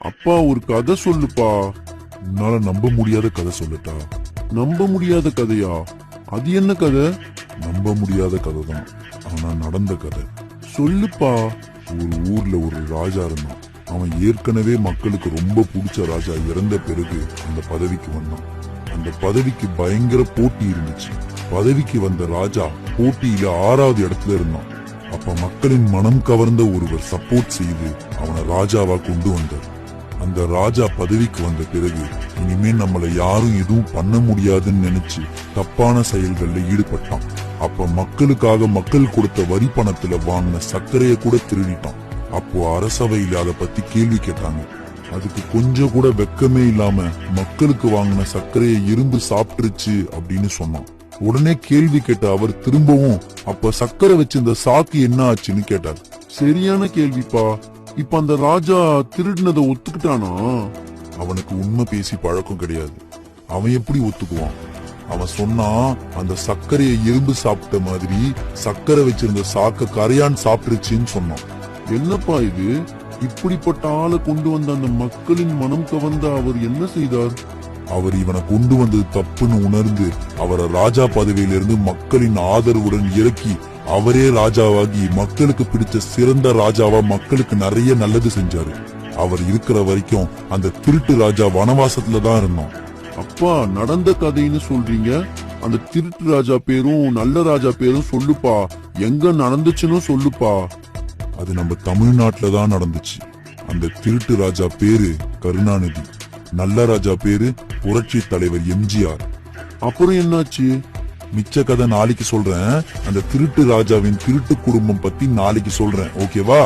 அப்பா ஒரு கதை சொல்லுப்பா. உன்னால நம்ப முடியாத கதை சொல்லட்டா? நம்ப முடியாத கதையா? அது என்ன கதை? நம்ப முடியாத கதை தான், ஆனா நடந்த கதை. சொல்லுப்பா. ஒரு ஊர்ல ஒரு ராஜா இருந்தான். அவன் ஏற்கனவே மக்களுக்கு ரொம்ப பிடிச்ச ராஜா இறந்த பிறகு அந்த பதவிக்கு வந்தான். அந்த பதவிக்கு பயங்கர போட்டி இருந்துச்சு. பதவிக்கு வந்த ராஜா போட்டியில 6வது இடத்துல இருந்தான். அப்ப மக்களின் மனம் கவர்ந்த ஒருவர் சப்போர்ட் செய்து அவனை ராஜாவா கொண்டு வந்தார். அந்த ராஜா பதவிக்கு வந்த பிறகு இனிமே நம்மள யாரும் எதுவும் பண்ண முடியாதுன்னு நினைச்சு தப்பான செயல்கள்ல ஈடுபட்டான். அப்ப மக்களுக்காக மக்கள் கொடுத்த வரி பணத்துல வாங்கின சர்க்கரைய கூட திருடிட்டான். அப்போ அரசவையில அதை பத்தி கேள்வி கேட்டாங்க. அதுக்கு கொஞ்சம் கூட வெக்கமே இல்லாம மக்களுக்கு வாங்கின சர்க்கரையை இரும்பு சாப்பிட்டுருச்சு அப்படின்னு சொன்னான். உடனே கேள்வி கேட்ட அவர் திரும்பவும், அப்ப சர்க்கரை வச்சிருந்த சாக்கு என்ன ஆச்சுன்னு கேட்டார். சரியான கேள்விப்பா. இப்ப அந்த ராஜா திருடினதை ஒத்துக்கிட்டானா? அவனுக்கு உண்மை பேசி பழக்கம் கிடையாது. அவன் எப்படி ஒத்துக்குவான்? அவன் சொன்னா, அந்த சர்க்கரையை இரும்பு சாப்பிட்ட மாதிரி சர்க்கரை வச்சிருந்த சாக்க கரையான் சாப்பிட்டுருச்சுன்னு சொன்னான். என்னப்பா இது? இப்படிப்பட்ட ஆளை கொண்டு வந்த அந்த மக்களின் மனம் கவர்ந்த அவர் என்ன செய்தார்? அவர் இவனை கொண்டு வந்தது தப்புன்னு உணர்ந்து அவரை ராஜா பதவியிலிருந்து மக்களின் ஆதரவுடன் இறக்கி அவரே ராஜாவாகி மக்களுக்கு பிடிச்ச சிறந்த ராஜாவா மக்களுக்கு நிறைய நல்லது செஞ்சாரு. அவர் இருக்கிற வரைக்கும் அந்த திருட்டு ராஜா வனவாசத்துல தான் இருந்தான். அப்பா, நடந்த கதைன்னு சொல்றீங்க. அந்த திருட்டு ராஜா பேரும் நல்ல ராஜா பேரும் சொல்லுப்பா. எங்க நடந்துச்சுன்னு சொல்லுப்பா. அது நம்ம தமிழ்நாட்டுல தான் நடந்துச்சு. அந்த திருட்டு ராஜா பேரு கருணாநிதி, நல்ல ராஜா பேரு புரட்சி தலைவர் எம்ஜிஆர். அப்புறம் என்னாச்சு? மிச்ச கதை நாளைக்கு சொல்றேன். அந்த திருட்டு ராஜாவின் திருட்டு குடும்பம் பத்தி நாளைக்கு சொல்றேன். ஓகேவா?